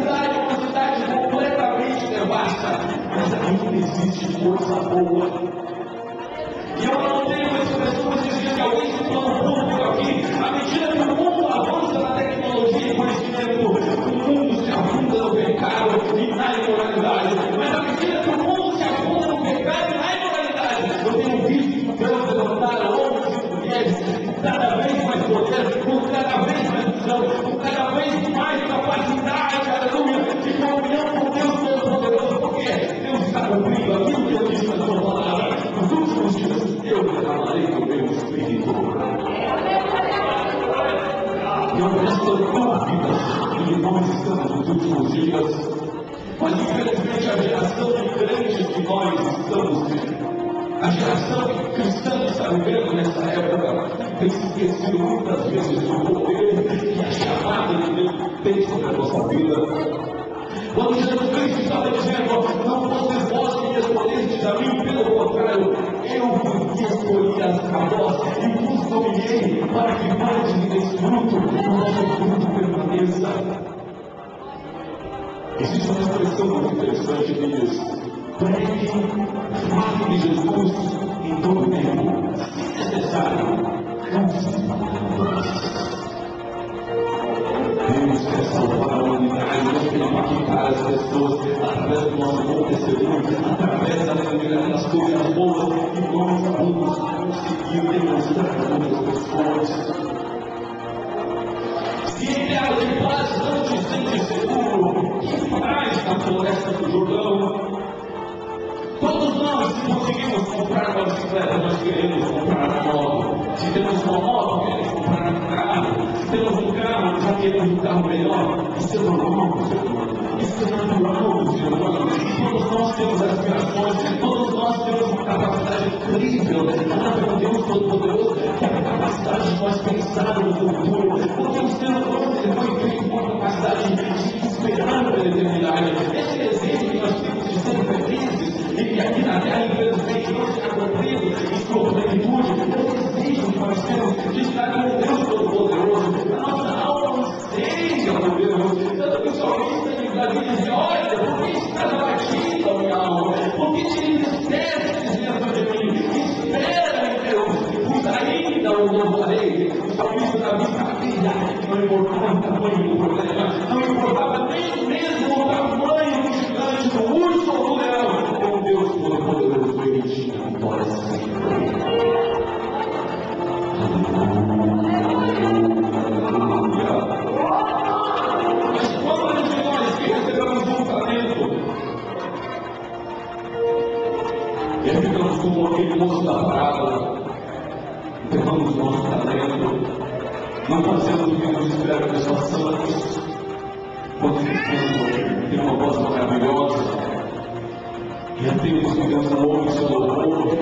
cidade é uma cidade completamente devasta, mas ainda existe coisa boa. E eu não tenho expressões dizendo que alguém se torna público aqui. À medida que o mundo avança na tecnologia e conhecimento, o mundo se afunda no pecado e na imoralidade. Mas à medida que o mundo se afunda no pecado e na imoralidade, eu tenho visto Deus levantar homens e mulheres com cada vez mais poder, com cada vez mais visão, com cada vez mais capacidade, aleluia, de comunhão com Deus Todo-Poderoso, porque Deus está cumprindo aquilo que eu disse na sua palavra. Nos últimos dias, eu derramarei o meu Espírito. E eu presto dúvidas que nós estamos nos últimos dias, mas infelizmente a geração de crentes que nós estamos vivendo, a geração cristã que está vivendo nessa época, tem se esquecido muitas vezes do poder que a chamada de Deus tem sobre a nossa vida. Quando Jesus Cristo estava dizendo, não fosse vós que me escolhestes a mim, pelo contrário, eu vos escolhi a vós e vos dominei para que mais me deis fruto, e o vosso fruto permaneça. Existe uma expressão muito interessante que diz: pregue, fale de Jesus em todo o tempo, se necessário, não se Deus quer salvar a humanidade, Deus quer impactar as pessoas através do nosso bom testemunho, através das coisas boas que nós vamos conseguir demonstrar para outras pessoas. Se em terra de paz não te sente seguro, que faz na floresta do Jordão? Todos nós, se conseguimos comprar uma bicicleta, nós queremos comprar uma moto. Se temos uma moto, queremos comprar um carro. Se temos um carro, já queremos um carro melhor. Isso é normal do ser humano. Isso é natural do ser humano. Todos nós temos aspirações, todos nós temos uma capacidade incrível. Nada Deus Todo-Poderoso tem a capacidade de nós pensarmos no futuro. Porque o ser humano foi feito com a capacidade de esperar pela eternidade. Esse desejo que nós temos de ser felizes, e que aqui na terra, infelizmente, não se ha cumprido em sua plenitude, o desejo que nós temos de estar com o Deus Todo-Poderoso, a nossa alma anseia por Deus. Tanto que o salmista de Davi dizia: olha, por que estás abatido, a minha alma? Por que te entristeces dentro de mim? Espera em Deus, pois ainda o louvarei. O salmista Davi sabia que não importava o tamanho do problema, não importava nem mesmo o tamanho do gigante, do urso ou do leão. Deus Todo-Poderoso permitir a vitória sempre. Mas quantos de nós que recebemos um talento e ficamos como aquele moço da parábola, enterramos nosso talento, não fazemos o que nos espera que nós façamos, quando ficamos tem uma voz maravilhosa, já temos que Deus não ouve o seu louvor,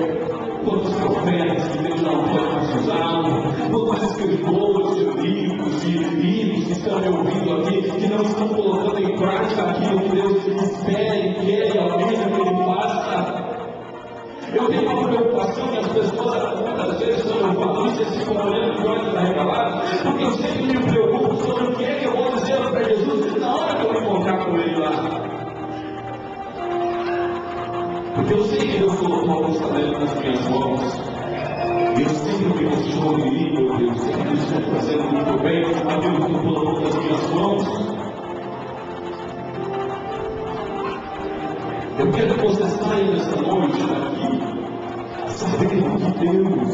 quantos profetas que Deus não pode mais usar, quantos escritores de livros e hinos que estão me ouvindo aqui, que não estão colocando em prática aquilo que Deus espera e quer e almeja que Ele faça. Eu tenho uma preocupação e as pessoas muitas vezes quando eu falo isso, eles ficam olhando de olhos arregalados, porque eu sempre me preocupo sobre o que é que eu vou dizer para Jesus na hora que eu me encontrar com Ele lá. Porque eu sei que Deus colocou alguns talentos nas minhas mãos. E eu sempre me questiono em mim, meu Deus, será que eu estou fazendo muito bem aquilo que eu colocou nas minhas mãos? Eu quero que você saia nessa noite daqui, sabendo que Deus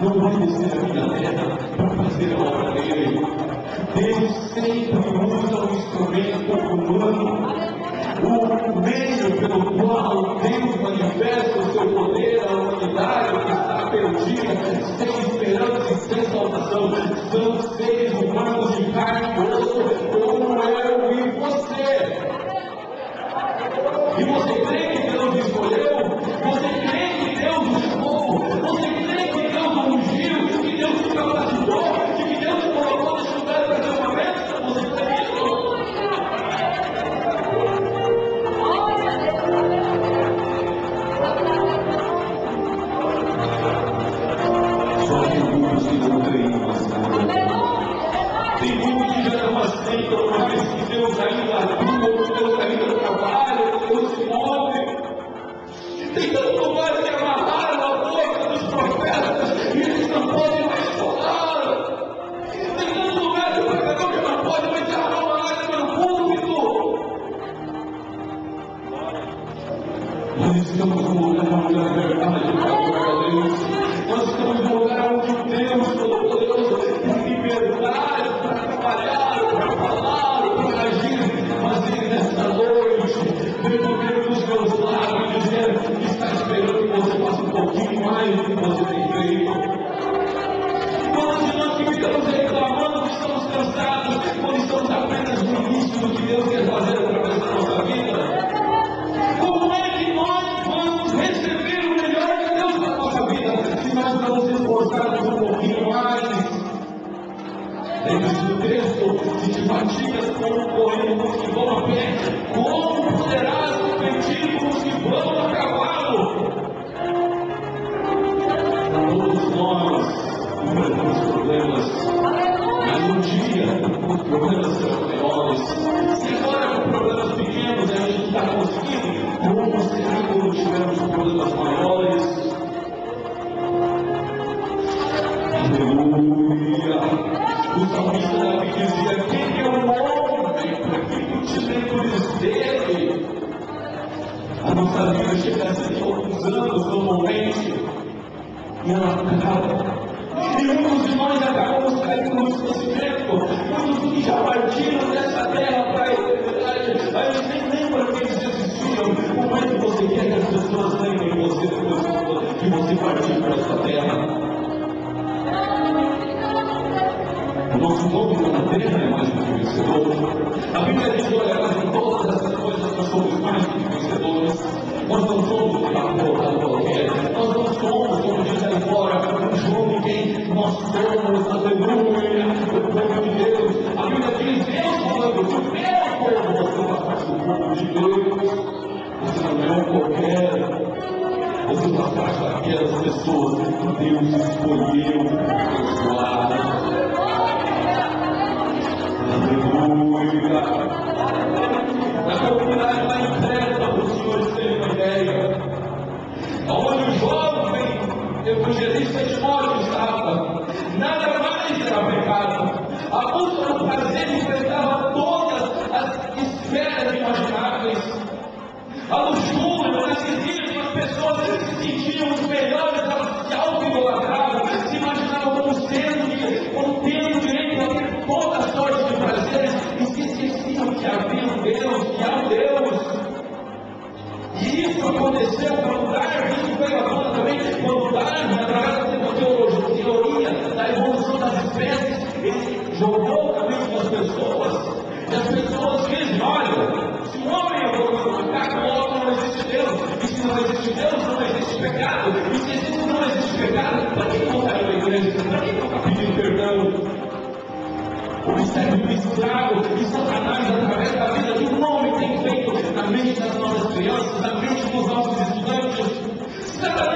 não vai descer aqui na terra para fazer a obra dele. Deus sempre usa um instrumento humano, o meio pelo qual Deus manifesta o seu poder à humanidade que está perdida, sem esperança e sem salvação. São seres humanos de carne e osso, como eu e você. E você crê que Deus escolheu? Você crê que Deus o chamou? Você crê que Deus o ungiu? Que Deus o capacitou? Que Deus o colocou nesse lugar para ser uma bênção? Você crê nisso? Só que muitos que não creem, mas tem muitos que já estamos num lugar onde a verdade glória a Deus. Nós estamos num lugar onde Deus Todo-Poderoso tem liberdade para trabalhar, para falar, para agir. Mas Ele nesta noite veio ver nos meus lábios e dizer que está esperando que você faça um pouquinho mais do que você tem feito. Quando nós que ficamos reclamando que estamos cansados, quando estamos apenas no início do que Deus quer fazer através da nossa vida, como é que nós vamos receber o melhor de Deus na nossa vida se nós não nos esforçarmos um pouquinho mais? Lembre-se do texto: se te fatigas correndo os que vão a pé, como poderás competir com os que vão a cavalo? Todos nós enfrentamos problemas, mas um dia os problemas serão maiores. Se agora eram problemas pequenos e a gente não está conseguindo, como será quando tivermos problemas maiores? Aleluia! O salmista Davi dizia: quem é o homem para que tu te lembres dele? A nossa vida chega a ser de alguns anos normalmente, e ela acaba. E muitos de nós acabamos caindo no esquecimento. Muitos que já partiram dessa terra para a eternidade, a gente nem lembra que eles existiam. Como é que você quer que as pessoas lembrem você depois que você partiu para essa terra? O nosso nome na terra é mais do que vencedor. A Bíblia diz: olha, mas em todas essas coisas nós somos mais do que vencedores. Nós não somos de derrotado qualquer. Nós não somos, como diz aí fora, um jogo de quem nós somos, aleluia, o povo de Deus. A Bíblia diz: Deus falando do meu povo, você faz parte do povo de Deus. Você não é um qualquer. Você faz parte daquelas pessoas que Deus escolheu para abençoar. Aleluia! Na comunidade lá em Creta, para os senhores terem uma ideia, onde o jovem evangelista Timóteo estava, nada mais era pecado. A busca do prazer enfrentava todas as esferas imagináveis. A luxúria, o narcisismo, as pessoas se sentiam os melhores, elas se auto-idolatravam, se imaginavam como tendo direito a ter toda a sorte de prazeres, e se esqueciam que havia um Deus, que há um Deus. E isso aconteceu quando Darwin, isso veio à tona também, quando Darwin, através da teoria da evolução das espécies, ele jogou o caminho das pessoas, e as pessoas dizem: olha, se o homem evoluiu no macaco, logo não existe Deus, e se não existe Deus, não existe pecado, e se existe, não existe pecado, para que não caiu na igreja? Para que não está pedindo perdão? Observe o estrago que Satanás, através da vida de um homem, tem feito na mente das nossas crianças, na mente dos nossos estudantes. Satanás